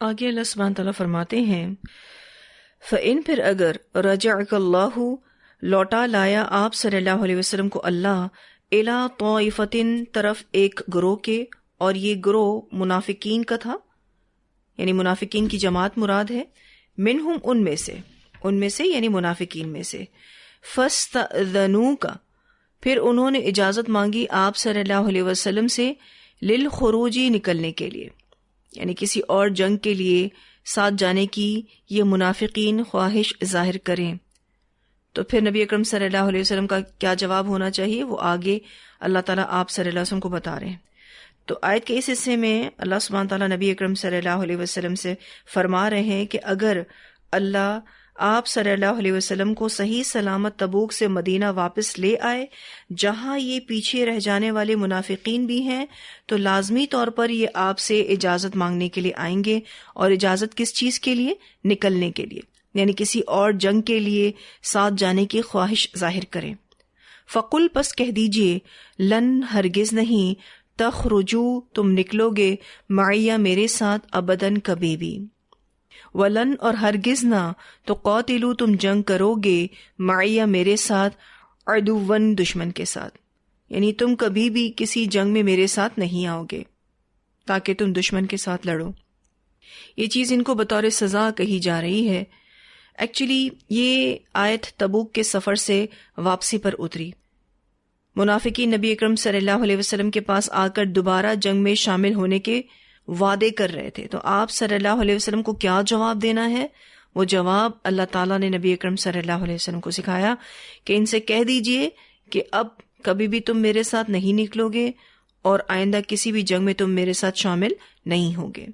آگے اللہ سبحانہ تعالیٰ فرماتے ہیں فَإِن پھر اگر رجعک اللہ لوٹا لایا آپ صلی اللہ علیہ وسلم کو اللہ الی طائفتن طرف ایک گروہ کے، اور یہ گروہ منافقین کا تھا، یعنی منافقین کی جماعت مراد ہے، منہم ان میں سے یعنی منافقین میں سے، فاستأذنوک پھر انہوں نے اجازت مانگی آپ صلی اللہ علیہ وسلم سے، للخروجی نکلنے کے لیے، یعنی کسی اور جنگ کے لیے ساتھ جانے کی یہ منافقین خواہش ظاہر کریں، تو پھر نبی اکرم صلی اللہ علیہ وسلم کا کیا جواب ہونا چاہیے، وہ آگے اللہ تعالیٰ آپ صلی اللہ علیہ وسلم کو بتا رہے ہیں۔ تو آیت کے اس حصے میں اللہ سبحانہ تعالیٰ نبی اکرم صلی اللہ علیہ وسلم سے فرما رہے ہیں کہ اگر اللہ آپ صلی اللہ علیہ وسلم کو صحیح سلامت تبوک سے مدینہ واپس لے آئے، جہاں یہ پیچھے رہ جانے والے منافقین بھی ہیں، تو لازمی طور پر یہ آپ سے اجازت مانگنے کے لیے آئیں گے، اور اجازت کس چیز کے لیے؟ نکلنے کے لیے، یعنی کسی اور جنگ کے لیے ساتھ جانے کی خواہش ظاہر کریں۔ فقل پس کہہ دیجئے، لن ہرگز نہیں، تخرجو تم نکلو گے، معیہ میرے ساتھ، ابداً کبھی بھی، ولن اور ہرگز نہ، تو قاتلو تم جنگ کرو گے، معیہ میرے ساتھ، عدوًا دشمن کے ساتھ، یعنی تم کبھی بھی کسی جنگ میں میرے ساتھ نہیں آؤ گے تاکہ تم دشمن کے ساتھ لڑو۔ یہ چیز ان کو بطور سزا کہی جا رہی ہے۔ ایکچولی یہ آیت تبوک کے سفر سے واپسی پر اتری۔ منافقین نبی اکرم صلی اللہ علیہ وسلم کے پاس آ کر دوبارہ جنگ میں شامل ہونے کے وعدے کر رہے تھے، تو آپ صلی اللہ علیہ وسلم کو کیا جواب دینا ہے؟ وہ جواب اللہ تعالیٰ نے نبی اکرم صلی اللہ علیہ وسلم کو سکھایا کہ ان سے کہہ دیجئے کہ اب کبھی بھی تم میرے ساتھ نہیں نکلو گے، اور آئندہ کسی بھی جنگ میں تم میرے ساتھ شامل نہیں ہوگے۔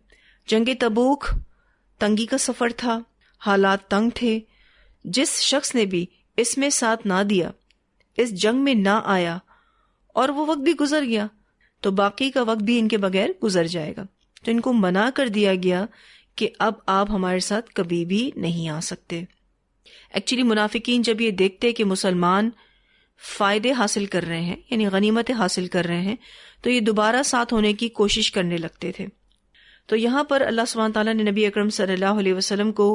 جنگ تبوک تنگی کا سفر تھا، حالات تنگ تھے۔ جس شخص نے بھی اس میں ساتھ نہ دیا، اس جنگ میں نہ آیا، اور وہ وقت بھی گزر گیا، تو باقی کا وقت بھی ان کے بغیر گزر جائے گا۔ تو ان کو منع کر دیا گیا کہ اب آپ ہمارے ساتھ کبھی بھی نہیں آ سکتے۔ ایکچولی منافقین جب یہ دیکھتے کہ مسلمان فائدے حاصل کر رہے ہیں، یعنی غنیمتیں حاصل کر رہے ہیں، تو یہ دوبارہ ساتھ ہونے کی کوشش کرنے لگتے تھے۔ تو یہاں پر اللہ سبحانہ تعالیٰ نے نبی اکرم صلی اللہ علیہ وسلم کو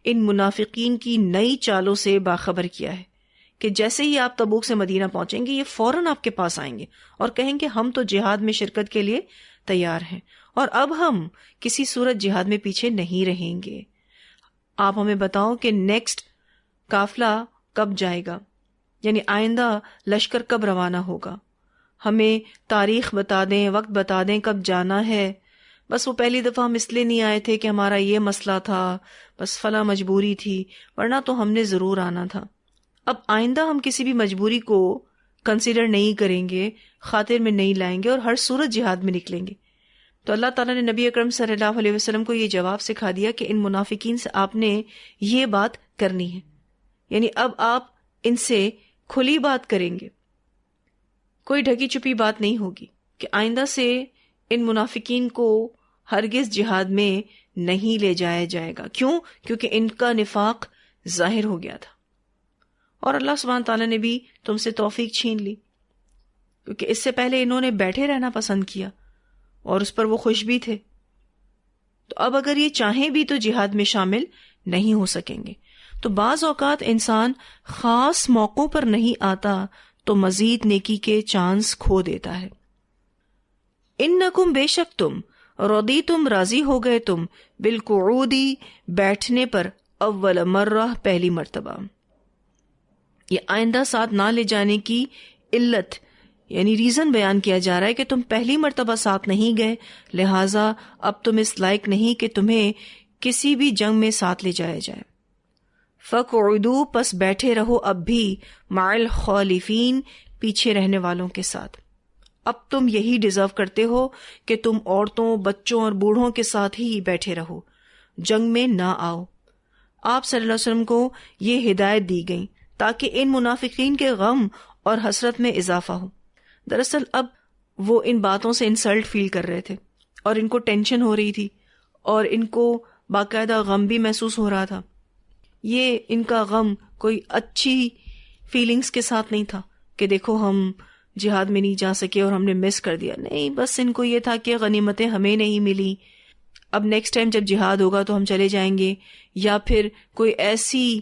ان منافقین کی نئی چالوں سے باخبر کیا ہے کہ جیسے ہی آپ تبوک سے مدینہ پہنچیں گے، یہ فوراً آپ کے پاس آئیں گے اور کہیں گے ہم تو جہاد میں شرکت کے لیے تیار ہیں، اور اب ہم کسی صورت جہاد میں پیچھے نہیں رہیں گے۔ آپ ہمیں بتاؤ کہ نیکسٹ قافلہ کب جائے گا، یعنی آئندہ لشکر کب روانہ ہوگا، ہمیں تاریخ بتا دیں، وقت بتا دیں کب جانا ہے۔ بس وہ پہلی دفعہ ہم اس لیے نہیں آئے تھے کہ ہمارا یہ مسئلہ تھا، بس فلاں مجبوری تھی، ورنہ تو ہم نے ضرور آنا تھا۔ اب آئندہ ہم کسی بھی مجبوری کو کنسیڈر نہیں کریں گے، خاطر میں نہیں لائیں گے، اور ہر صورت جہاد میں نکلیں گے۔ تو اللہ تعالیٰ نے نبی اکرم صلی اللہ علیہ وسلم کو یہ جواب سکھا دیا کہ ان منافقین سے آپ نے یہ بات کرنی ہے، یعنی اب آپ ان سے کھلی بات کریں گے، کوئی ڈھکی چھپی بات نہیں ہوگی کہ آئندہ سے ان منافقین کو ہرگز جہاد میں نہیں لے جایا جائے گا۔ کیوں؟ کیونکہ ان کا نفاق ظاہر ہو گیا تھا، اور اللہ سبحانہ تعالیٰ نے بھی تم سے توفیق چھین لی، کیونکہ اس سے پہلے انہوں نے بیٹھے رہنا پسند کیا اور اس پر وہ خوش بھی تھے۔ تو اب اگر یہ چاہیں بھی تو جہاد میں شامل نہیں ہو سکیں گے۔ تو بعض اوقات انسان خاص موقعوں پر نہیں آتا تو مزید نیکی کے چانس کھو دیتا ہے۔ انکم بے شک تم، رضیتم راضی ہو گئے تم، بالقعودی بیٹھنے پر، اول مرہ پہلی مرتبہ۔ یہ آئندہ ساتھ نہ لے جانے کی علت یعنی ریزن بیان کیا جا رہا ہے کہ تم پہلی مرتبہ ساتھ نہیں گئے، لہٰذا اب تم اس لائق نہیں کہ تمہیں کسی بھی جنگ میں ساتھ لے جایا جائے۔ فَقْعُدُوا پس بیٹھے رہو اب بھی، مع الخالفین پیچھے رہنے والوں کے ساتھ۔ اب تم یہی ڈیزرو کرتے ہو کہ تم عورتوں، بچوں اور بوڑھوں کے ساتھ ہی بیٹھے رہو، جنگ میں نہ آؤ۔ آپ صلی اللہ علیہ وسلم کو یہ ہدایت دی گئی تاکہ ان منافقین کے غم اور حسرت میں اضافہ ہو۔ دراصل اب وہ ان باتوں سے انسلٹ فیل کر رہے تھے، اور ان کو ٹینشن ہو رہی تھی، اور ان کو باقاعدہ غم بھی محسوس ہو رہا تھا۔ یہ ان کا غم کوئی اچھی فیلنگز کے ساتھ نہیں تھا کہ دیکھو ہم جہاد میں نہیں جا سکے اور ہم نے مس کر دیا، نہیں، بس ان کو یہ تھا کہ غنیمتیں ہمیں نہیں ملی۔ اب نیکسٹ ٹائم جب جہاد ہوگا تو ہم چلے جائیں گے، یا پھر کوئی ایسی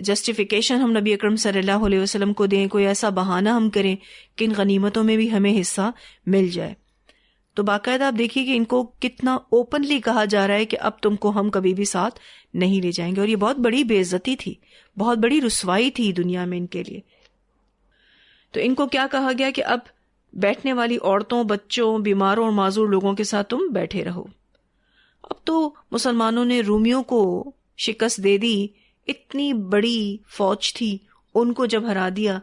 جسٹیفیکیشن ہم نبی اکرم صلی اللہ علیہ وسلم کو دیں، کوئی ایسا بہانہ ہم کریں کہ ان غنیمتوں میں بھی ہمیں حصہ مل جائے. تو باقاعدہ آپ دیکھیے کہ ان کو کتنا اوپنلی کہا جا رہا ہے کہ اب تم کو ہم کبھی بھی ساتھ نہیں لے جائیں گے، اور یہ بہت بڑی بے عزتی تھی، بہت بڑی رسوائی تھی دنیا میں ان کے لیے. تو ان کو کیا کہا گیا کہ اب بیٹھنے والی عورتوں، بچوں، بیماروں اور معذور لوگوں کے ساتھ تم بیٹھے رہو. اب تو مسلمانوں نے رومیوں کو شکست دے دی، اتنی بڑی فوج تھی، ان کو جب ہرا دیا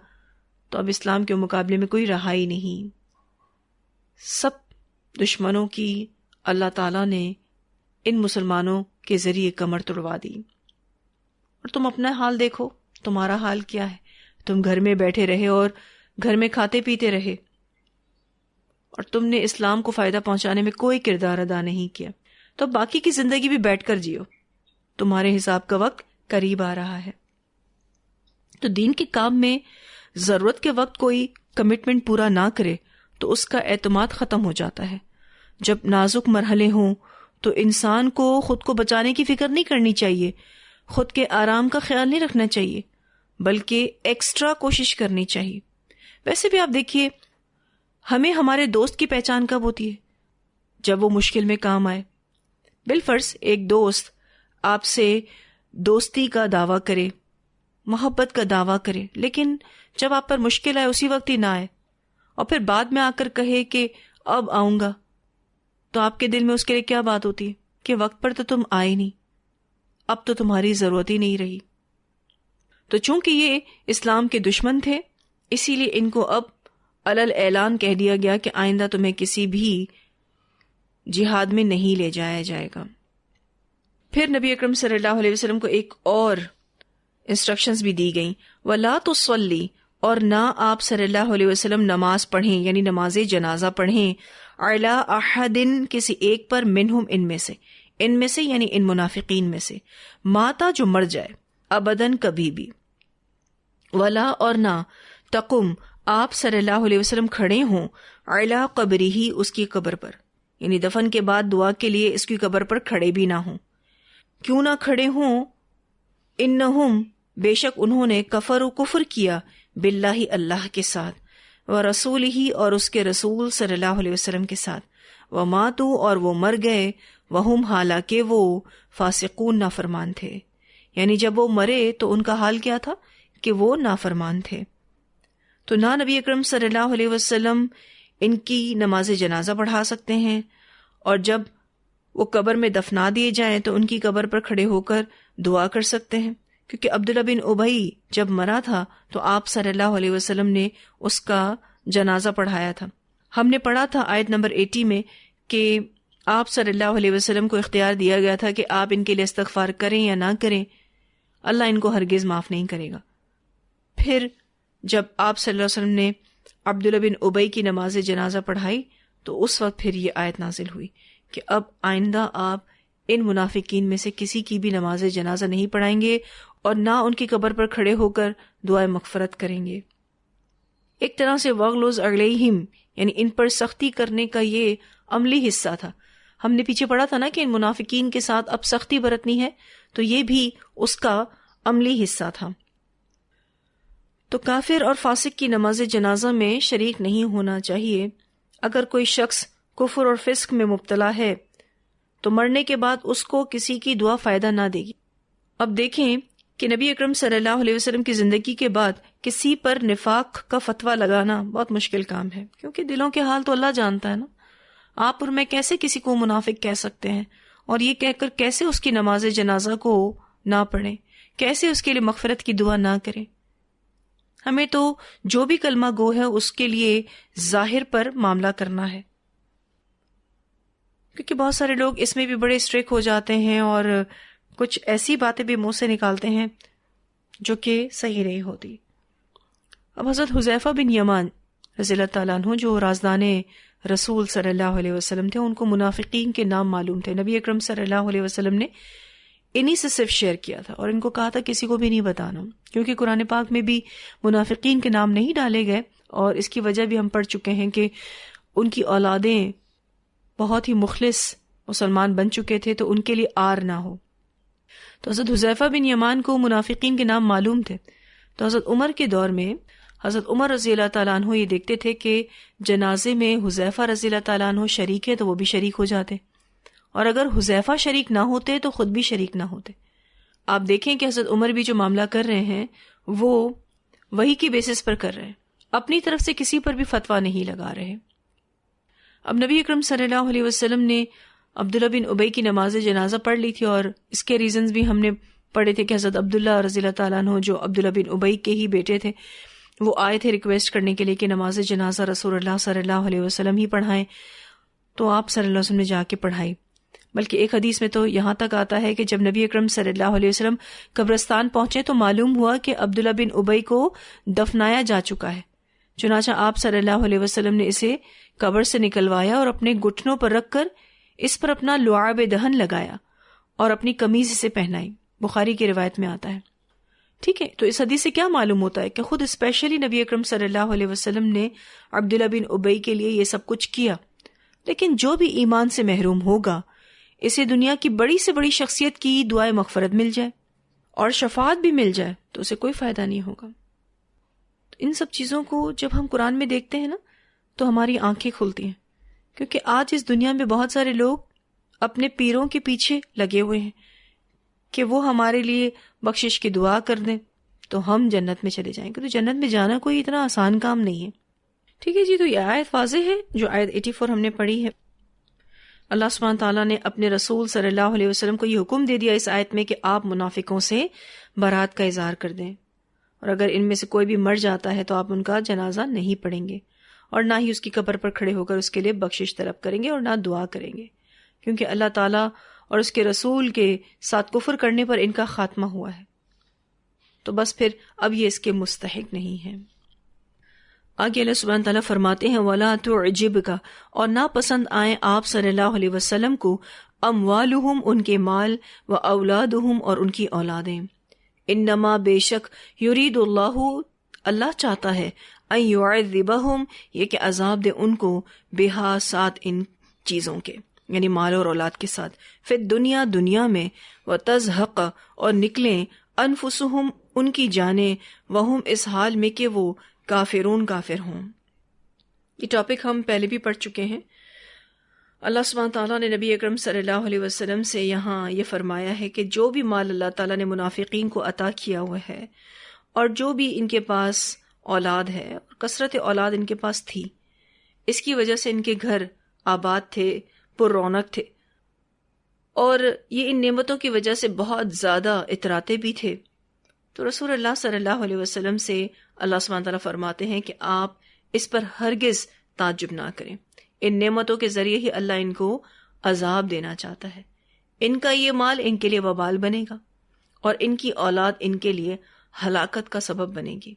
تو اب اسلام کے مقابلے میں کوئی رہا ہی نہیں. سب دشمنوں کی اللہ تعالیٰ نے ان مسلمانوں کے ذریعے کمر توڑوا دی. اور تم اپنا حال دیکھو، تمہارا حال کیا ہے؟ تم گھر میں بیٹھے رہے اور گھر میں کھاتے پیتے رہے، اور تم نے اسلام کو فائدہ پہنچانے میں کوئی کردار ادا نہیں کیا. تو باقی کی زندگی بھی بیٹھ کر جیو، تمہارے حساب کا وقت قریب آ رہا ہے. تو دین کے کام میں ضرورت کے وقت کوئی کمٹمنٹ پورا نہ کرے تو اس کا اعتماد ختم ہو جاتا ہے. جب نازک مرحلے ہوں تو انسان کو خود کو بچانے کی فکر نہیں کرنی چاہیے، خود کے آرام کا خیال نہیں رکھنا چاہیے، بلکہ ایکسٹرا کوشش کرنی چاہیے. ویسے بھی آپ دیکھیے، ہمیں ہمارے دوست کی پہچان کب ہوتی ہے؟ جب وہ مشکل میں کام آئے. بالفرض ایک دوست آپ سے دوستی کا دعویٰ کرے، محبت کا دعویٰ کرے، لیکن جب آپ پر مشکل آئے اسی وقت ہی نہ آئے، اور پھر بعد میں آ کر کہے کہ اب آؤں گا، تو آپ کے دل میں اس کے لیے کیا بات ہوتی ہے کہ وقت پر تو تم آئے نہیں، اب تو تمہاری ضرورت ہی نہیں رہی. تو چونکہ یہ اسلام کے دشمن تھے، اسی لیے ان کو اب علل اعلان کہہ دیا گیا کہ آئندہ تمہیں کسی بھی جہاد میں نہیں لے جایا جائے گا. پھر نبی اکرم صلی اللہ علیہ وسلم کو ایک اور انسٹرکشنز بھی دی گئیں، وَلَا تُصَلِّ، اور نہ آپ صلی اللہ علیہ وسلم نماز پڑھیں، یعنی نماز جنازہ پڑھیں، عَلَىٰ أَحَدٍ، کسی ایک پر، منہم، ان میں سے یعنی ان منافقین میں سے، ماتا، جو مر جائے، ابداً، کبھی بھی، ولا، اور نہ، تقم، آپ صلی اللہ علیہ وسلم کھڑے ہوں، علی قبرہ، اس کی قبر پر، یعنی دفن کے بعد دعا کے لیے اس کی قبر پر کھڑے بھی نہ ہوں. کیوں نہ کھڑے ہوں؟ انہم، بے شک انہوں نے، کفر و کفر کیا، باللہ، اللہ کے ساتھ، ورسولہ، اور اس کے رسول صلی اللہ علیہ وسلم کے ساتھ، وماتوا، اور وہ مر گئے، وہم، حالانکہ وہ، فاسقون، نافرمان تھے. یعنی جب وہ مرے تو ان کا حال کیا تھا کہ وہ نافرمان تھے. تو نہ نبی اکرم صلی اللہ علیہ وسلم ان کی نماز جنازہ پڑھا سکتے ہیں، اور جب وہ قبر میں دفنا دیے جائیں تو ان کی قبر پر کھڑے ہو کر دعا کر سکتے ہیں، کیونکہ عبداللہ بن ابی جب مرا تھا تو آپ صلی اللہ علیہ وسلم نے اس کا جنازہ پڑھایا تھا. ہم نے پڑھا تھا آیت نمبر 80 میں کہ آپ صلی اللہ علیہ وسلم کو اختیار دیا گیا تھا کہ آپ ان کے لیے استغفار کریں یا نہ کریں، اللہ ان کو ہرگز معاف نہیں کرے گا. پھر جب آپ صلی اللہ علیہ وسلم نے عبداللہ بن ابی کی نماز جنازہ پڑھائی تو اس وقت پھر یہ آیت نازل ہوئی کہ اب آئندہ آپ ان منافقین میں سے کسی کی بھی نماز جنازہ نہیں پڑھائیں گے اور نہ ان کی قبر پر کھڑے ہو کر دعائے مغفرت کریں گے. ایک طرح سے وغلظ علیہم، یعنی ان پر سختی کرنے کا یہ عملی حصہ تھا. ہم نے پیچھے پڑھا تھا نا کہ ان منافقین کے ساتھ اب سختی برتنی ہے، تو یہ بھی اس کا عملی حصہ تھا. تو کافر اور فاسق کی نماز جنازہ میں شریک نہیں ہونا چاہیے. اگر کوئی شخص کفر اور فسق میں مبتلا ہے تو مرنے کے بعد اس کو کسی کی دعا فائدہ نہ دے گی. اب دیکھیں کہ نبی اکرم صلی اللہ علیہ وسلم کی زندگی کے بعد کسی پر نفاق کا فتویٰ لگانا بہت مشکل کام ہے، کیونکہ دلوں کے حال تو اللہ جانتا ہے نا. آپ اور میں کیسے کسی کو منافق کہہ سکتے ہیں، اور یہ کہہ کر کیسے اس کی نماز جنازہ کو نہ پڑھیں، کیسے اس کے لیے مغفرت کی دعا نہ کریں. ہمیں تو جو بھی کلمہ گو ہے اس کے لیے ظاہر پر معاملہ کرنا ہے، کیونکہ بہت سارے لوگ اس میں بھی بڑے اسٹرک ہو جاتے ہیں اور کچھ ایسی باتیں بھی منہ سے نکالتے ہیں جو کہ صحیح نہیں ہوتی. اب حضرت حذیفہ بن یمان رضی اللہ تعالیٰ عنہ جو رازدان رسول صلی اللہ علیہ وسلم تھے، ان کو منافقین کے نام معلوم تھے. نبی اکرم صلی اللہ علیہ وسلم نے انہی سے صرف شیئر کیا تھا اور ان کو کہا تھا کسی کو بھی نہیں بتانا، کیونکہ قرآن پاک میں بھی منافقین کے نام نہیں ڈالے گئے، اور اس کی وجہ بھی ہم پڑھ چکے ہیں کہ ان کی اولادیں بہت ہی مخلص مسلمان بن چکے تھے تو ان کے لیے آر نہ ہو. تو حضرت حذیفہ بن یمان کو منافقین کے نام معلوم تھے. تو حضرت عمر کے دور میں حضرت عمر رضی اللہ تعالیٰ عنہ یہ دیکھتے تھے کہ جنازے میں حذیفہ رضی اللہ تعالیٰ عنہ شریک ہے تو وہ بھی شریک ہو جاتے، اور اگر حذیفہ شریک نہ ہوتے تو خود بھی شریک نہ ہوتے. آپ دیکھیں کہ حضرت عمر بھی جو معاملہ کر رہے ہیں وہ وحی کی بیسس پر کر رہے ہیں، اپنی طرف سے کسی پر بھی فتویٰ نہیں لگا رہے. اب نبی اکرم صلی اللہ علیہ وسلم نے عبداللہ بن ابی کی نماز جنازہ پڑھ لی تھی، اور اس کے ریزنز بھی ہم نے پڑھے تھے کہ حضرت عبداللہ رضی اللہ تعالیٰ عنہ جو عبداللہ بن ابی کے ہی بیٹے تھے وہ آئے تھے ریکویسٹ کرنے کے لیے کہ نماز جنازہ رسول اللہ صلی اللہ علیہ وسلم ہی پڑھائیں. تو آپ صلی اللہ علیہ وسلم نے جا کے پڑھائی. بلکہ ایک حدیث میں تو یہاں تک آتا ہے کہ جب نبی اکرم صلی اللہ علیہ وسلم قبرستان پہنچے تو معلوم ہوا کہ عبداللہ بن ابی کو دفنایا جا چکا ہے. چنانچہ آپ صلی اللہ علیہ وسلم نے اسے قبر سے نکلوایا اور اپنے گھٹنوں پر رکھ کر اس پر اپنا لعاب دہن لگایا اور اپنی قمیض اسے پہنائی. بخاری کی روایت میں آتا ہے. ٹھیک ہے، تو اس حدیث سے کیا معلوم ہوتا ہے کہ خود اسپیشلی نبی اکرم صلی اللہ علیہ وسلم نے عبداللہ بن ابی کے لیے یہ سب کچھ کیا. لیکن جو بھی ایمان سے محروم ہوگا اسے دنیا کی بڑی سے بڑی شخصیت کی دعائے مغفرت مل جائے اور شفاعت بھی مل جائے تو اسے کوئی فائدہ نہیں ہوگا. ان سب چیزوں کو جب ہم قرآن میں دیکھتے ہیں نا تو ہماری آنکھیں کھلتی ہیں، کیونکہ آج اس دنیا میں بہت سارے لوگ اپنے پیروں کے پیچھے لگے ہوئے ہیں کہ وہ ہمارے لیے بخشش کی دعا کر دیں تو ہم جنت میں چلے جائیں گے. تو جنت میں جانا کوئی اتنا آسان کام نہیں ہے. ٹھیک ہے جی، تو یہ آیت واضح ہے جو آیت 84 ہم نے پڑھی ہے. اللہ سبحانہ تعالیٰ نے اپنے رسول صلی اللہ علیہ وسلم کو یہ حکم دے دیا اس آیت میں کہ آپ منافقوں سے برات کا اظہار کر دیں، اور اگر ان میں سے کوئی بھی مر جاتا ہے تو آپ ان کا جنازہ نہیں پڑھیں گے اور نہ ہی اس کی قبر پر کھڑے ہو کر اس کے لیے بخشش طلب کریں گے اور نہ دعا کریں گے، کیونکہ اللہ تعالیٰ اور اس کے رسول کے ساتھ کفر کرنے پر ان کا خاتمہ ہوا ہے، تو بس پھر اب یہ اس کے مستحق نہیں ہے. آگے اللہ سبحانہ تعالیٰ فرماتے ہیں وَلَا تُعْجِبْكَ، اور نہ پسند آئیں آپ صلی اللہ علیہ وسلم کو اموالہم، ان کے مال، و اولادہم، اور ان کی اولادیں. انما، بے شک، یرید اللہ، اللہ چاہتا ہے، ان یعذبہم، یہ کہ عذاب دے ان کو، بہا، ساتھ ان چیزوں کے، یعنی مال اور اولاد کے ساتھ، فی الدنیا، دنیا میں، وتزہق، اور نکلیں، انفسہم، ان کی جانیں، وہم، اس حال میں کہ وہ کافرون، کافر ہوں. یہ ٹاپک ہم پہلے بھی پڑھ چکے ہیں. اللہ سبحانہ تعالیٰ نے نبی اکرم صلی اللہ علیہ وسلم سے یہاں یہ فرمایا ہے کہ جو بھی مال اللہ تعالیٰ نے منافقین کو عطا کیا ہوا ہے اور جو بھی ان کے پاس اولاد ہے، کثرت اولاد ان کے پاس تھی، اس کی وجہ سے ان کے گھر آباد تھے، پر رونق تھے، اور یہ ان نعمتوں کی وجہ سے بہت زیادہ اتراتے بھی تھے. تو رسول اللہ صلی اللہ علیہ وسلم سے اللہ سبحانہ تعالیٰ فرماتے ہیں کہ آپ اس پر ہرگز تعجب نہ کریں. ان نعمتوں کے ذریعے ہی اللہ ان کو عذاب دینا چاہتا ہے. ان کا یہ مال ان کے لیے وبال بنے گا اور ان کی اولاد ان کے لیے ہلاکت کا سبب بنے گی.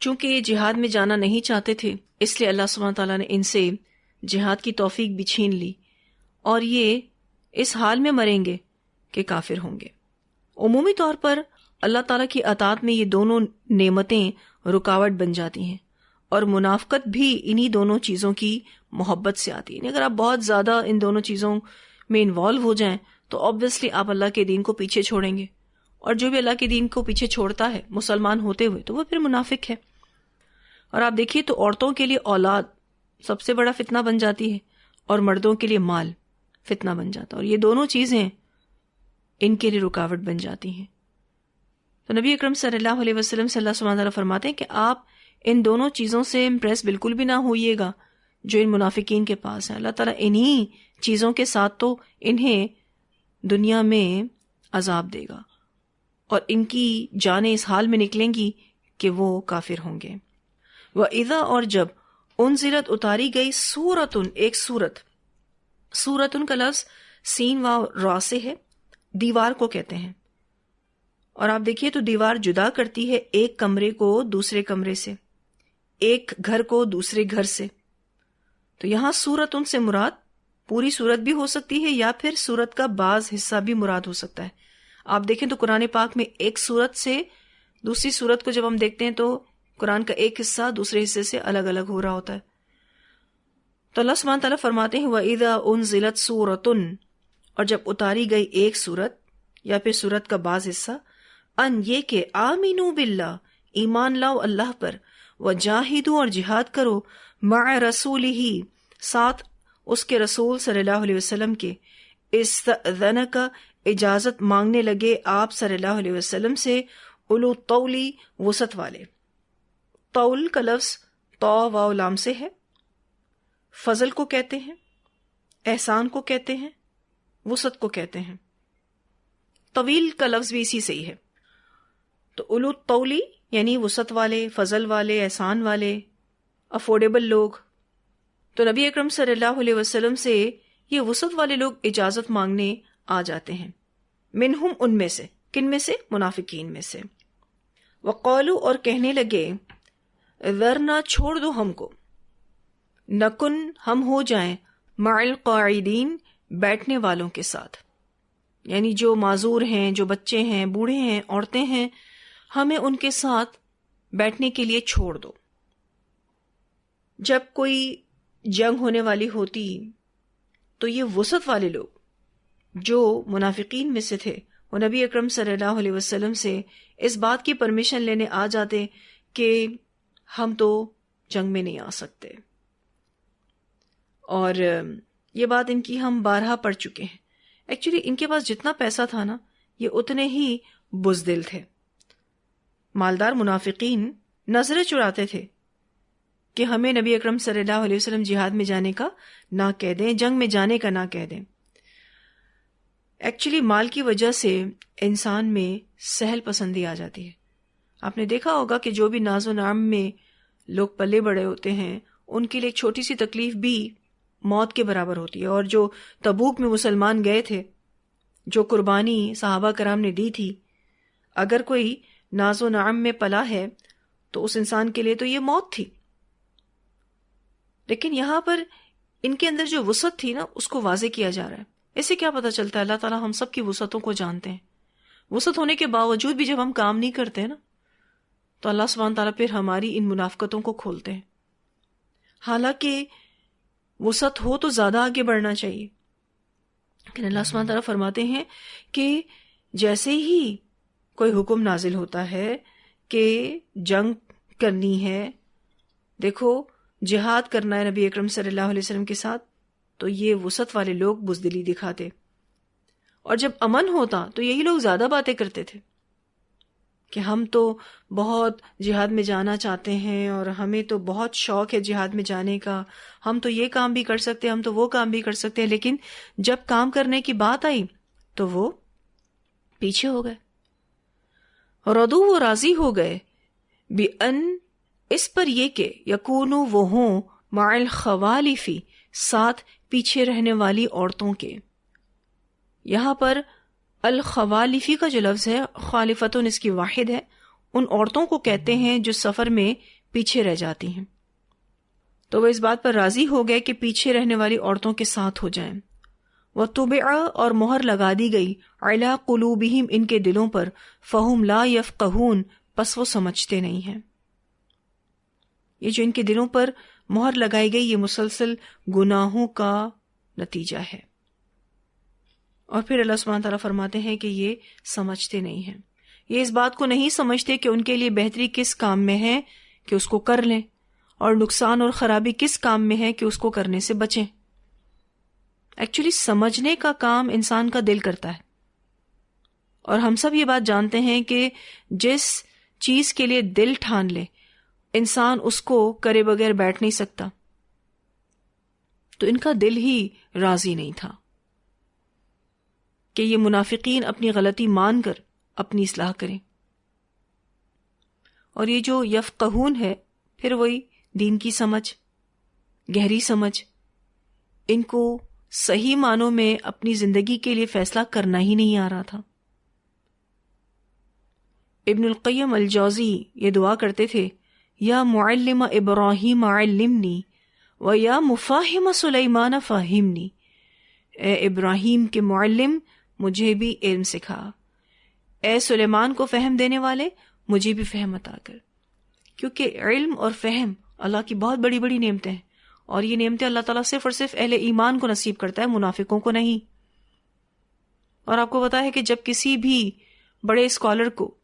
چونکہ یہ جہاد میں جانا نہیں چاہتے تھے، اس لیے اللہ سبحانہ تعالیٰ نے ان سے جہاد کی توفیق بھی چھین لی، اور یہ اس حال میں مریں گے کہ کافر ہوں گے. عمومی طور پر اللہ تعالیٰ کی اطاعت میں یہ دونوں نعمتیں رکاوٹ بن جاتی ہیں، اور منافقت بھی انہی دونوں چیزوں کی محبت سے آتی ہے. اگر آپ بہت زیادہ ان دونوں چیزوں میں انوالو ہو جائیں تو آبویسلی آپ اللہ کے دین کو پیچھے چھوڑیں گے، اور جو بھی اللہ کے دین کو پیچھے چھوڑتا ہے مسلمان ہوتے ہوئے تو وہ پھر منافق ہے. اور آپ دیکھیے تو عورتوں کے لیے اولاد سب سے بڑا فتنہ بن جاتی ہے، اور مردوں کے لیے مال فتنہ بن جاتا ہے، اور یہ دونوں چیزیں ان کے لیے رکاوٹ بن جاتی ہیں. تو نبی اکرم صلی اللہ علیہ وسلم سے اللہ سبحانہ تعالیٰ فرماتے ہیں کہ آپ ان دونوں چیزوں سے امپریس بالکل بھی نہ ہوئیے گا جو ان منافقین کے پاس ہیں. اللہ تعالیٰ انہی چیزوں کے ساتھ تو انہیں دنیا میں عذاب دے گا، اور ان کی جانیں اس حال میں نکلیں گی کہ وہ کافر ہوں گے. وَإِذَا، اور جب، انزلت، اتاری گئی، سورتن، ایک سورت. سورتن کا لفظ سین و را سے ہے، دیوار کو کہتے ہیں. اور آپ دیکھیے تو دیوار جدا کرتی ہے ایک کمرے کو دوسرے کمرے سے، ایک گھر کو دوسرے گھر سے. تو یہاں سورت ان سے مراد پوری سورت بھی ہو سکتی ہے یا پھر سورت کا بعض حصہ بھی مراد ہو سکتا ہے. آپ دیکھیں تو قرآن پاک میں ایک سورت سے دوسری سورت کو جب ہم دیکھتے ہیں تو قرآن کا ایک حصہ دوسرے حصے سے الگ الگ ہو رہا ہوتا ہے. تو اللہ سبحانہ تعالیٰ فرماتے ہیں وَإِذَا أُنزِلَتْ سُورَةٌ، اور جب اتاری گئی ایک سورت یا پھر سورت کا بعض حصہ، ان یہ کہ آمینو باللہ، ایمان لاؤ اللہ پر، وجاہدو اور جہاد کرو، مع رسولہ، ساتھ اس کے رسول صلی اللہ علیہ وسلم کے، استأذنک، اجازت مانگنے لگے آپ صلی اللہ علیہ وسلم سے، اولو طولی، وسعت والے۔ طول کا لفظ تو واو لام سے ہے، فضل کو کہتے ہیں، احسان کو کہتے ہیں، وسعت کو کہتے ہیں۔ طویل کا لفظ بھی اسی سے ہی ہے۔ تو اولو طولی یعنی وسعت والے، فضل والے، احسان والے، افورڈیبل لوگ۔ تو نبی اکرم صلی اللہ علیہ وسلم سے یہ وسعت والے لوگ اجازت مانگنے آ جاتے ہیں، منہم، ان میں سے، کن میں سے؟ منافقین میں سے۔ وقالو، اور کہنے لگے، ذرنا، چھوڑ دو ہم کو، نکن، ہم ہو جائیں، مع القاعدین، بیٹھنے والوں کے ساتھ، یعنی جو معذور ہیں، جو بچے ہیں، بوڑھے ہیں، عورتیں ہیں، ہمیں ان کے ساتھ بیٹھنے کے لیے چھوڑ دو۔ جب کوئی جنگ ہونے والی ہوتی تو یہ وسعت والے لوگ جو منافقین میں سے تھے وہ نبی اکرم صلی اللہ علیہ وسلم سے اس بات کی پرمیشن لینے آ جاتے کہ ہم تو جنگ میں نہیں آ سکتے، اور یہ بات ان کی ہم بارہا پڑھ چکے ہیں۔ ایکچولی ان کے پاس جتنا پیسہ تھا نا، یہ اتنے ہی بزدل تھے۔ مالدار منافقین نظریں چراتے تھے کہ ہمیں نبی اکرم صلی اللہ علیہ وسلم جہاد میں جانے کا نہ کہہ دیں، جنگ میں جانے کا نہ کہہ دیں۔ ایکچولی مال کی وجہ سے انسان میں سہل پسندی آ جاتی ہے۔ آپ نے دیکھا ہوگا کہ جو بھی ناز و نعم میں لوگ پلے بڑے ہوتے ہیں، ان کے لیے ایک چھوٹی سی تکلیف بھی موت کے برابر ہوتی ہے۔ اور جو تبوک میں مسلمان گئے تھے، جو قربانی صحابہ کرام نے دی تھی، اگر کوئی ناز و نعم میں پلا ہے تو اس انسان کے لیے تو یہ موت تھی۔ لیکن یہاں پر ان کے اندر جو وسعت تھی نا، اس کو واضح کیا جا رہا ہے۔ اس سے کیا پتہ چلتا ہے؟ اللہ تعالیٰ ہم سب کی وسعتوں کو جانتے ہیں۔ وسعت ہونے کے باوجود بھی جب ہم کام نہیں کرتے نا، تو اللہ سبحانہ تعالیٰ پھر ہماری ان منافقتوں کو کھولتے ہیں۔ حالانکہ وسعت ہو تو زیادہ آگے بڑھنا چاہیے، لیکن اللہ سبحانہ تعالیٰ فرماتے ہیں کہ جیسے ہی کوئی حکم نازل ہوتا ہے کہ جنگ کرنی ہے، دیکھو جہاد کرنا ہے نبی اکرم صلی اللہ علیہ وسلم کے ساتھ، تو یہ وسعت والے لوگ بزدلی دکھاتے، اور جب امن ہوتا تو یہی لوگ زیادہ باتیں کرتے تھے کہ ہم تو بہت جہاد میں جانا چاہتے ہیں اور ہمیں تو بہت شوق ہے جہاد میں جانے کا، ہم تو یہ کام بھی کر سکتے ہیں، ہم تو وہ کام بھی کر سکتے ہیں۔ لیکن جب کام کرنے کی بات آئی تو وہ پیچھے ہو گئے۔ ردو، وہ راضی ہو گئے، بِأَن، اس پر یہ کہ یکونو، وہ ہوں، مع الخوالفی، ساتھ پیچھے رہنے والی عورتوں کے۔ یہاں پر الخوالفی کا جو لفظ ہے، خالفتن اس کی واحد ہے، ان عورتوں کو کہتے ہیں جو سفر میں پیچھے رہ جاتی ہیں۔ تو وہ اس بات پر راضی ہو گئے کہ پیچھے رہنے والی عورتوں کے ساتھ ہو جائیں۔ وَطُبِعَ، اور مہر لگا دی گئی، عَلَىٰ قُلُوبِهِمْ، ان کے دلوں پر، فَهُمْ لَا يَفْقَهُونَ، پس وہ سمجھتے نہیں ہیں۔ یہ جو ان کے دلوں پر مہر لگائی گئی، یہ مسلسل گناہوں کا نتیجہ ہے۔ اور پھر اللہ سبحانہ تعالیٰ فرماتے ہیں کہ یہ سمجھتے نہیں ہیں، یہ اس بات کو نہیں سمجھتے کہ ان کے لیے بہتری کس کام میں ہے کہ اس کو کر لیں، اور نقصان اور خرابی کس کام میں ہے کہ اس کو کرنے سے بچیں۔ ایکچولی سمجھنے کا کام انسان کا دل کرتا ہے، اور ہم سب یہ بات جانتے ہیں کہ جس چیز کے لیے دل ٹھان لے انسان، اس کو کرے بغیر بیٹھ نہیں سکتا۔ تو ان کا دل ہی راضی نہیں تھا کہ یہ منافقین اپنی غلطی مان کر اپنی اصلاح کریں۔ اور یہ جو یفقہون ہے، پھر وہی دین کی سمجھ، گہری سمجھ، ان کو صحیح معنوں میں اپنی زندگی کے لیے فیصلہ کرنا ہی نہیں آ رہا تھا۔ ابن القیم الجوزی یہ دعا کرتے تھے، یا معلم ابراہیم علمنی، و یا مفاہم سلیمان فہمنی، اے ابراہیم کے معلم مجھے بھی علم سکھا، اے سلیمان کو فہم دینے والے مجھے بھی فہم عطا کر۔ کیونکہ علم اور فہم اللہ کی بہت بڑی بڑی نعمتیں ہیں، اور یہ نعمتیں اللہ تعالیٰ صرف اور صرف اہل ایمان کو نصیب کرتا ہے، منافقوں کو نہیں۔ اور آپ کو پتا ہے کہ جب کسی بھی بڑے اسکالر کو،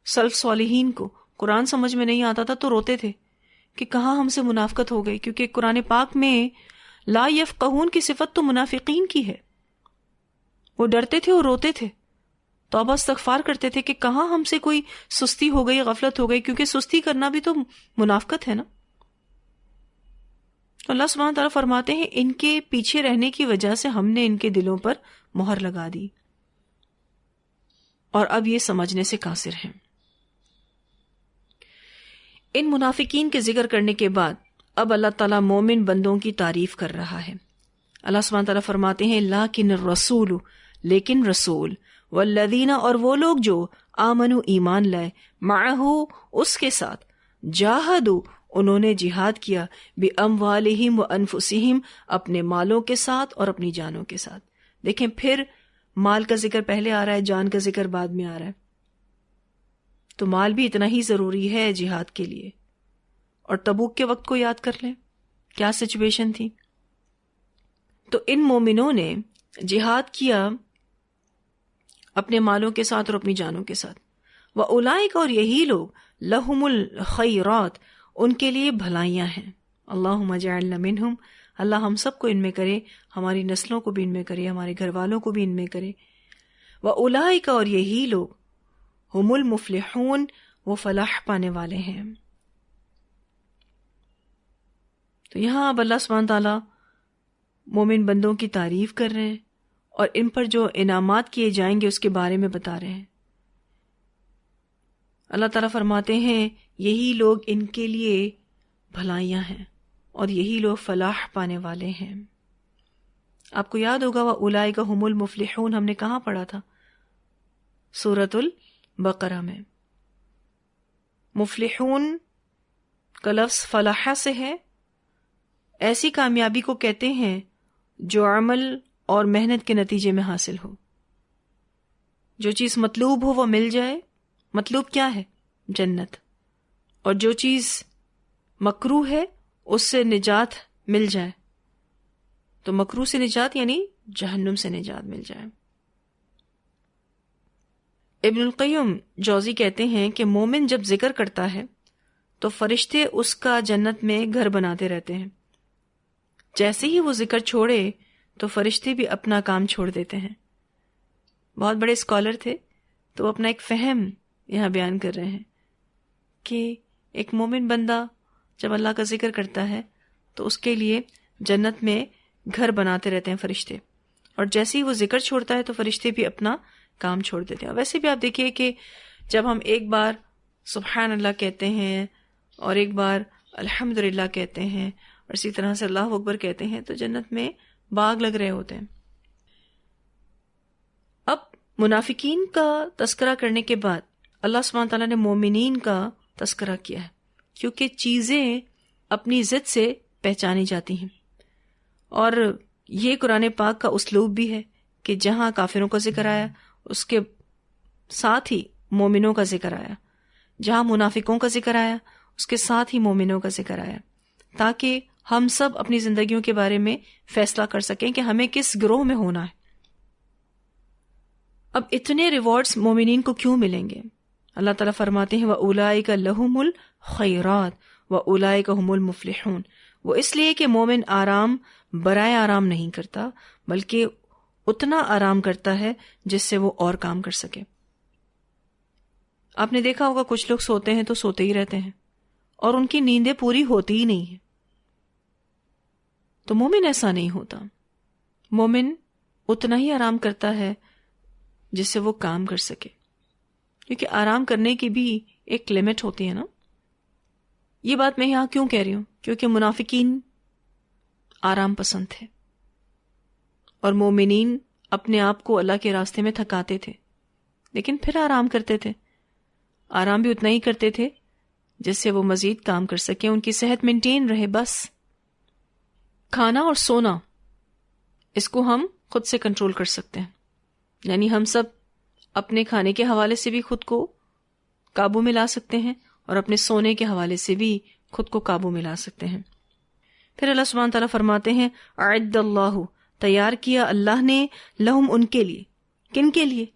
سلف صالحین کو قرآن سمجھ میں نہیں آتا تھا تو روتے تھے کہ کہاں ہم سے منافقت ہو گئی، کیونکہ قرآن پاک میں لا یفقہون کی صفت تو منافقین کی ہے. وہ ڈرتے تھے اور روتے تھے، توبہ استغفار کرتے تھے کہ کہاں ہم سے کوئی سستی ہو گئی، غفلت ہو گئی، کیونکہ سستی کرنا بھی تو منافقت ہے نا. اللہ سبحانہ تعالیٰ فرماتے ہیں ان کے پیچھے رہنے کی وجہ سے ہم نے ان کے دلوں پر مہر لگا دی اور اب یہ سمجھنے سے قاصر ہیں. ان منافقین کے ذکر کرنے کے بعد اب اللہ تعالیٰ مومن بندوں کی تعریف کر رہا ہے. اللہ سبحانہ تعالیٰ فرماتے ہیں لیکن الرسول، لیکن رسول، والذین، اور وہ لوگ جو آمنوا ایمان لائے، معہو، اس کے ساتھ، جاہدوا، انہوں نے جہاد کیا، باموالہم وانفسہم، اپنے مالوں کے ساتھ اور اپنی جانوں کے ساتھ. دیکھیں پھر مال کا ذکر پہلے آ رہا ہے، جان کا ذکر بعد میں آ رہا ہے. تو مال بھی اتنا ہی ضروری ہے جہاد کے لیے. اور تبوک کے وقت کو یاد کر لیں کیا سچویشن تھی. تو ان مومنوں نے جہاد کیا اپنے مالوں کے ساتھ اور اپنی جانوں کے ساتھ. وَأُولَئِكَ، اور یہی لوگ، لَهُمُ الْخَيْرَاتُ، ان کے لیے بھلائیاں ہیں. اللہم اجعلنا منہم، اللہ ہم سب کو ان میں کرے، ہماری نسلوں کو بھی ان میں کرے، ہمارے گھر والوں کو بھی ان میں کرے. وَأُولَئِكَ، اور یہی لوگ، ہم المفلحون، وہ فلاح پانے والے ہیں. تو یہاں اب اللہ سبحانہ تعالیٰ مومن بندوں کی تعریف کر رہے ہیں اور ان پر جو انعامات کیے جائیں گے اس کے بارے میں بتا رہے ہیں. اللہ تعالیٰ فرماتے ہیں یہی لوگ ان کے لیے بھلائیاں ہیں اور یہی لوگ فلاح پانے والے ہیں. آپ کو یاد ہوگا وَأُولَئِكَ هُمُ الْمُفْلِحُونَ ہم نے کہاں پڑھا تھا؟ سورۃ البقرہ میں. مفلحون کا لفظ فلاح سے ہے. ایسی کامیابی کو کہتے ہیں جو عمل اور محنت کے نتیجے میں حاصل ہو. جو چیز مطلوب ہو وہ مل جائے. مطلوب کیا ہے؟ جنت. اور جو چیز مکروہ ہے اس سے نجات مل جائے. تو مکروہ سے نجات یعنی جہنم سے نجات مل جائے. ابن القیم جوزی کہتے ہیں کہ مومن جب ذکر کرتا ہے تو فرشتے اس کا جنت میں گھر بناتے رہتے ہیں. جیسے ہی وہ ذکر چھوڑے تو فرشتے بھی اپنا کام چھوڑ دیتے ہیں. بہت بڑے اسکالر تھے تو وہ اپنا ایک فہم یہاں بیان کر رہے ہیں کہ ایک مومن بندہ جب اللہ کا ذکر کرتا ہے تو اس کے لیے جنت میں گھر بناتے رہتے ہیں فرشتے، اور جیسے ہی وہ ذکر چھوڑتا ہے تو فرشتے بھی اپنا کام چھوڑ دیتے ہیں. ویسے بھی آپ دیکھیے کہ جب ہم ایک بار سبحان اللہ کہتے ہیں اور ایک بار الحمدللہ کہتے ہیں اور اسی طرح سے اللہ اکبر کہتے ہیں تو جنت میں باغ لگ رہے ہوتے ہیں. اب منافقین کا تذکرہ کرنے کے بعد اللہ سبحانہ تعالیٰ نے مومنین کا تذکرہ کیا ہے، کیونکہ چیزیں اپنی ضد سے پہچانی جاتی ہیں. اور یہ قرآن پاک کا اسلوب بھی ہے کہ جہاں کافروں کا ذکر آیا اس کے ساتھ ہی مومنوں کا ذکر آیا، جہاں منافقوں کا ذکر آیا اس کے ساتھ ہی مومنوں کا ذکر آیا، تاکہ ہم سب اپنی زندگیوں کے بارے میں فیصلہ کر سکیں کہ ہمیں کس گروہ میں ہونا ہے. اب اتنے ریوارڈز مومنین کو کیوں ملیں گے؟ اللہ تعالیٰ فرماتے ہیں وَأُولَئِكَ لَهُمُ الْخَيْرَاتُ وَأُولَئِكَ هُمُ الْمُفْلِحُونَ. وہ اس لیے کہ مومن آرام برائے آرام نہیں کرتا بلکہ اتنا آرام کرتا ہے جس سے وہ اور کام کر سکے. آپ نے دیکھا ہوگا کچھ لوگ سوتے ہیں تو سوتے ہی رہتے ہیں اور ان کی نیندیں پوری ہوتی ہی نہیں ہیں. تو مومن ایسا نہیں ہوتا. مومن اتنا ہی آرام کرتا ہے جس سے وہ کام کر سکے، کیونکہ آرام کرنے کی بھی ایک لمٹ ہوتی ہے نا. یہ بات میں یہاں کیوں کہہ رہی ہوں؟ کیونکہ منافقین آرام پسند تھے اور مومنین اپنے آپ کو اللہ کے راستے میں تھکاتے تھے لیکن پھر آرام کرتے تھے. آرام بھی اتنا ہی کرتے تھے جس سے وہ مزید کام کر سکیں، ان کی صحت مینٹین رہے. بس کھانا اور سونا اس کو ہم خود سے کنٹرول کر سکتے ہیں، یعنی ہم سب اپنے کھانے کے حوالے سے بھی خود کو قابو میں لا سکتے ہیں اور اپنے سونے کے حوالے سے بھی خود کو قابو میں لا سکتے ہیں. پھر اللہ سبحانہ تعالیٰ فرماتے ہیں اعد اللہ، تیار کیا اللہ نے، لہم ان کے لیے، کن کے لیے؟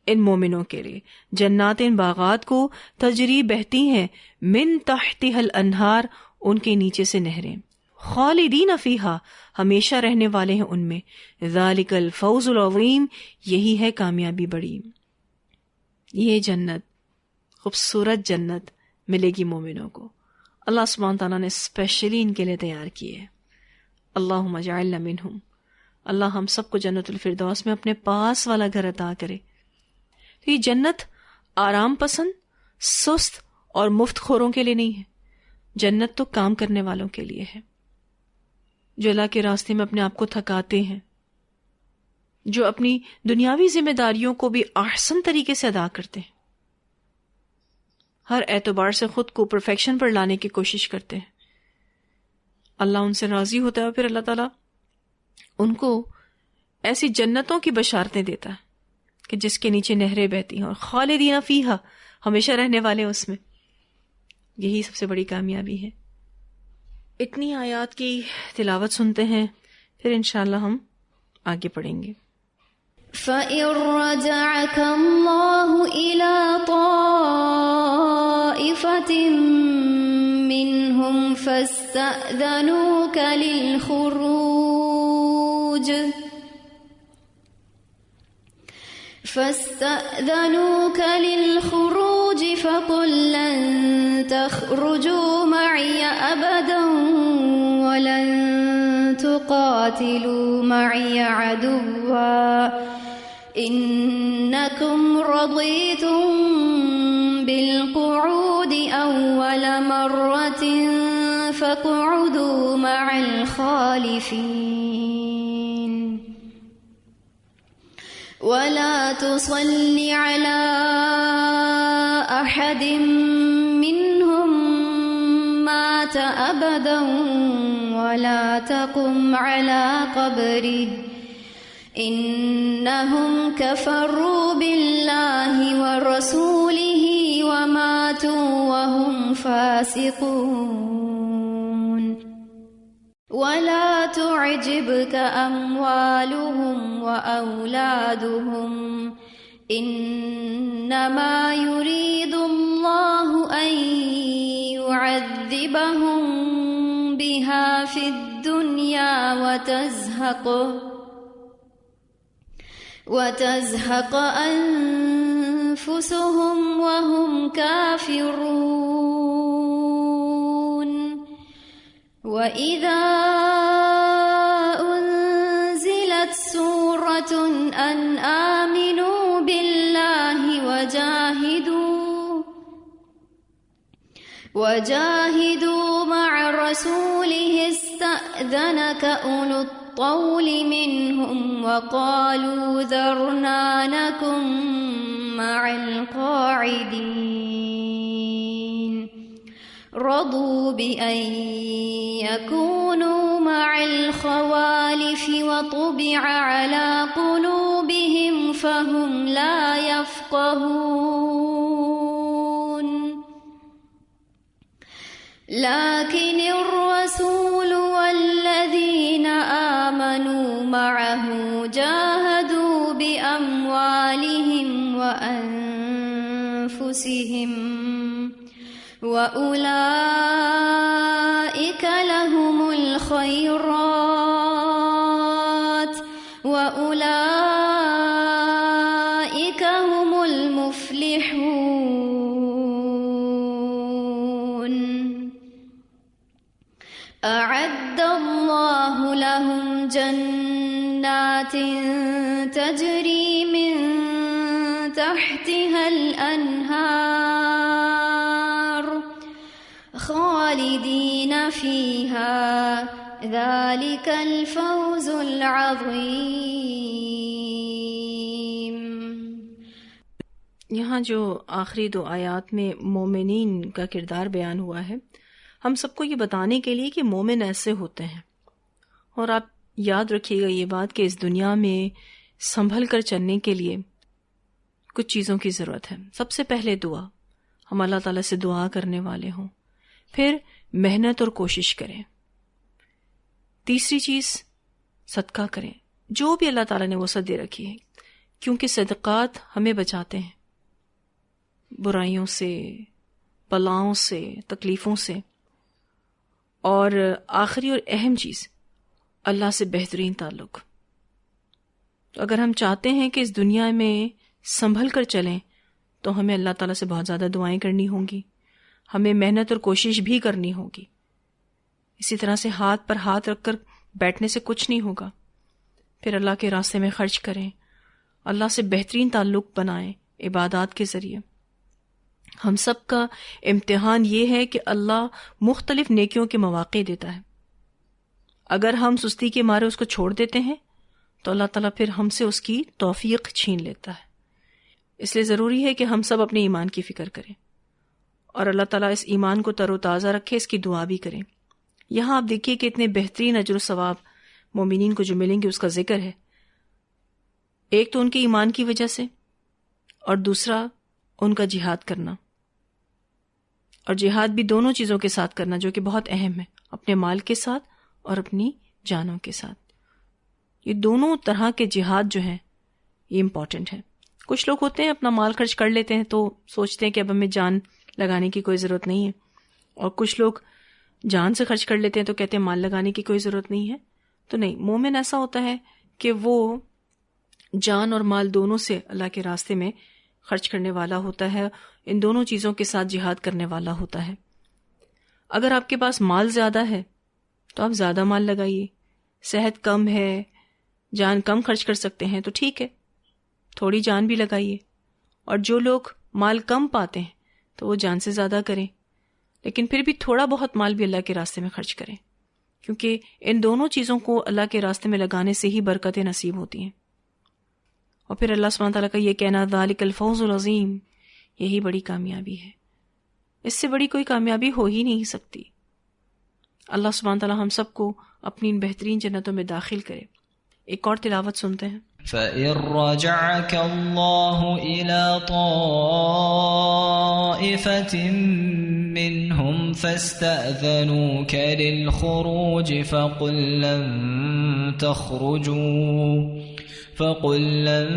ان مومنوں کے لیے. جنات، ان باغات کو تجری بہتی ہیں، من تحتها الانہار، ان کے نیچے سے نہریں، خالدین فیہا، ہمیشہ رہنے والے ہیں ان میں. ذالک الفوز العظیم، یہی ہے کامیابی بڑی. یہ جنت، خوبصورت جنت ملے گی مومنوں کو. اللہ سبحانہ تعالیٰ نے اسپیشلی ان کے لیے تیار کی ہے. اللہم اجعلنا منہم. اللہ ہم سب کو جنت الفردوس میں اپنے پاس والا گھر عطا کرے. تو یہ جنت آرام پسند، سست اور مفت خوروں کے لیے نہیں ہے. جنت تو کام کرنے والوں کے لیے ہے، جو اللہ کے راستے میں اپنے آپ کو تھکاتے ہیں، جو اپنی دنیاوی ذمہ داریوں کو بھی احسن طریقے سے ادا کرتے ہیں، ہر اعتبار سے خود کو پرفیکشن پر لانے کی کوشش کرتے ہیں. اللہ ان سے راضی ہوتا ہے اور پھر اللہ تعالیٰ ان کو ایسی جنتوں کی بشارتیں دیتا ہے کہ جس کے نیچے نہریں بہتی ہیں، اور خالدین فیہا، ہمیشہ رہنے والے اس میں. یہی سب سے بڑی کامیابی ہے. اتنی آیات کی تلاوت سنتے ہیں، پھر انشاءاللہ ہم آگے پڑھیں گے. فَإِن رَّجَعَكَ اللَّهُ إِلَىٰ طَائِفَةٍ مِّنْهُمْ فاستأذنوك للخروج فقل لن تخرجوا معي أبدا ولن تقاتلوا معي عدوا إنكم رضيتم بالقعود أول مرة فاقعدوا مع الخالفين ولا تصل على أحد منهم مات أبدا ولا تقم على قبره إنهم كفروا بالله ورسوله وماتوا وهم فاسقون ولا تعجبك أموالهم وأولادهم إنما يريد الله أن يعذبهم بها في الدنيا وتزهق أنفسهم وهم كافرون وَإِذَا أُنزِلَتْ سُورَةٌ أَنْ آمِنُوا بِاللَّهِ وَجَاهِدُوا مَعَ رَسُولِهِ اسْتَأْذَنَكَ أُولُو الطَّوْلِ مِنْهُمْ وَقَالُوا ذَرْنَا نَكُن مَّعَ الْقَاعِدِينَ رضوا بأن يكونوا مع الخوالف وطبع على قلوبهم فهم لا يفقهون لكن الرسول والذين آمنوا معه جاهدوا بأموالهم وأنفسهم وَأُولَئِكَ لَهُمُ الْخَيْرَاتُ وَأُولَئِكَ هُمُ الْمُفْلِحُونَ أَعَدَّ اللَّهُ لَهُمْ جَنَّاتٍ تَجْرِي مِن تَحْتِهَا الْأَنْهَارُ خالدین فیہا ذالک الفوز العظیم. یہاں جو آخری دو آیات میں مومنین کا کردار بیان ہوا ہے، ہم سب کو یہ بتانے کے لیے کہ مومن ایسے ہوتے ہیں. اور آپ یاد رکھیے گا یہ بات کہ اس دنیا میں سنبھل کر چلنے کے لیے کچھ چیزوں کی ضرورت ہے. سب سے پہلے دعا، ہم اللہ تعالیٰ سے دعا کرنے والے ہوں. پھر محنت اور کوشش کریں. تیسری چیز صدقہ کریں، جو بھی اللہ تعالیٰ نے وسعت دے رکھی ہے. کیونکہ صدقات ہمیں بچاتے ہیں برائیوں سے، بلاؤں سے، تکلیفوں سے، اور آخری اور اہم چیز اللہ سے بہترین تعلق۔ تو اگر ہم چاہتے ہیں کہ اس دنیا میں سنبھل کر چلیں تو ہمیں اللہ تعالیٰ سے بہت زیادہ دعائیں کرنی ہوں گی، ہمیں محنت اور کوشش بھی کرنی ہوگی۔ اسی طرح سے ہاتھ پر ہاتھ رکھ کر بیٹھنے سے کچھ نہیں ہوگا، پھر اللہ کے راستے میں خرچ کریں، اللہ سے بہترین تعلق بنائیں عبادات کے ذریعے۔ ہم سب کا امتحان یہ ہے کہ اللہ مختلف نیکیوں کے مواقع دیتا ہے۔ اگر ہم سستی کے مارے اس کو چھوڑ دیتے ہیں تو اللہ تعالیٰ پھر ہم سے اس کی توفیق چھین لیتا ہے۔ اس لیے ضروری ہے کہ ہم سب اپنے ایمان کی فکر کریں اور اللہ تعالیٰ اس ایمان کو تر و تازہ رکھے، اس کی دعا بھی کریں۔ یہاں آپ دیکھیے کہ اتنے بہترین اجر و ثواب مومنین کو جو ملیں گے اس کا ذکر ہے۔ ایک تو ان کے ایمان کی وجہ سے، اور دوسرا ان کا جہاد کرنا، اور جہاد بھی دونوں چیزوں کے ساتھ کرنا جو کہ بہت اہم ہے، اپنے مال کے ساتھ اور اپنی جانوں کے ساتھ۔ یہ دونوں طرح کے جہاد جو ہیں یہ امپورٹنٹ ہے۔ کچھ لوگ ہوتے ہیں اپنا مال خرچ کر لیتے ہیں تو سوچتے ہیں کہ اب ہمیں جان لگانے کی کوئی ضرورت نہیں ہے، اور کچھ لوگ جان سے خرچ کر لیتے ہیں تو کہتے ہیں مال لگانے کی کوئی ضرورت نہیں ہے۔ تو نہیں، مومن ایسا ہوتا ہے کہ وہ جان اور مال دونوں سے اللہ کے راستے میں خرچ کرنے والا ہوتا ہے، ان دونوں چیزوں کے ساتھ جہاد کرنے والا ہوتا ہے۔ اگر آپ کے پاس مال زیادہ ہے تو آپ زیادہ مال لگائیے، صحت کم ہے، جان کم خرچ کر سکتے ہیں تو ٹھیک ہے، تھوڑی جان بھی لگائیے، اور جو لوگ مال کم پاتے ہیں تو وہ جان سے زیادہ کریں، لیکن پھر بھی تھوڑا بہت مال بھی اللہ کے راستے میں خرچ کریں، کیونکہ ان دونوں چیزوں کو اللہ کے راستے میں لگانے سے ہی برکتیں نصیب ہوتی ہیں۔ اور پھر اللہ سبحانہ تعالیٰ کا یہ کہنا ذالک الفوز العظیم، یہی بڑی کامیابی ہے، اس سے بڑی کوئی کامیابی ہو ہی نہیں سکتی۔ اللہ سبحانہ تعالیٰ ہم سب کو اپنی ان بہترین جنتوں میں داخل کرے۔ ایک اور تلاوت سنتے ہیں۔ فَإِن رَّجَعَكَ اللَّهُ إِلَىٰ طَائِفَةٍ مِّنْهُمْ فَاسْتَأْذَنُوكَ لِلْخُرُوجِ فَقُل لَّن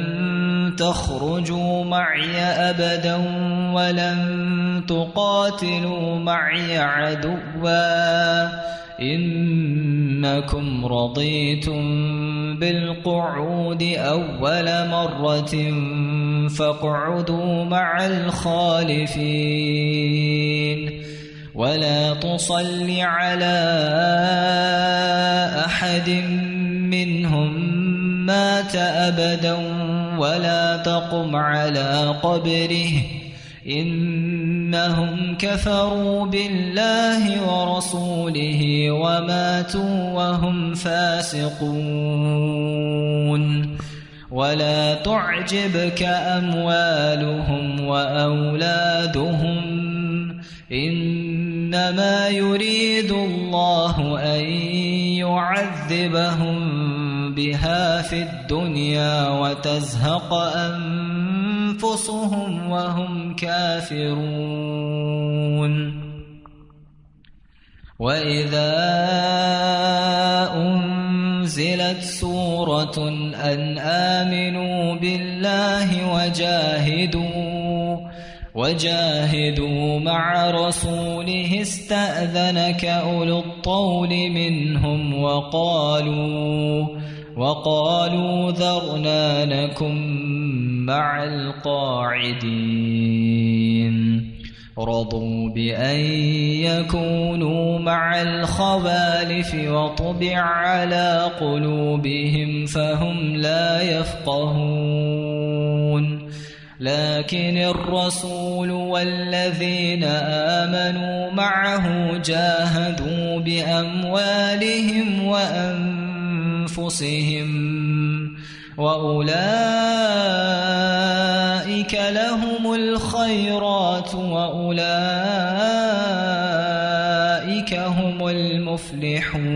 تَخْرُجُوا مَعِيَ أَبَدًا وَلَن تُقَاتِلُوا مَعِيَ عَدُوًّا إنكم رضيتم بالقعود أول مرة فاقعدوا مع الخالفين ولا تصل على أحد منهم مات أبدا ولا تقم على قبره إنهم كفروا بالله ورسوله وماتوا وهم فاسقون ولا تعجبك أموالهم وأولادهم إنما يريد الله أن يعذبهم بها في الدنيا وتزهق أنفسهم وهم كافرون وإذا أنزلت سورة أن آمنوا بالله وجاهدوا مع رسوله استأذنك أولو الطول منهم وقالوا ذرنا نكن مع القاعدين رضوا بأن يكونوا مع الخوالف وطبع على قلوبهم فهم لا يفقهون لكن الرسول والذين آمنوا معه جاهدوا بأموالهم وأنفسهم وأولئك لهم الخيرات وأولئك هم المفلحون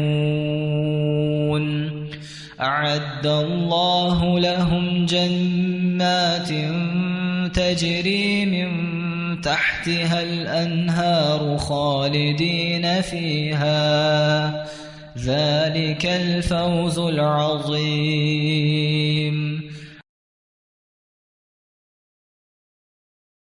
أعد الله لهم جنات تجري من تحتها الأنهار خالدين فيها ذلك الفوز العظيم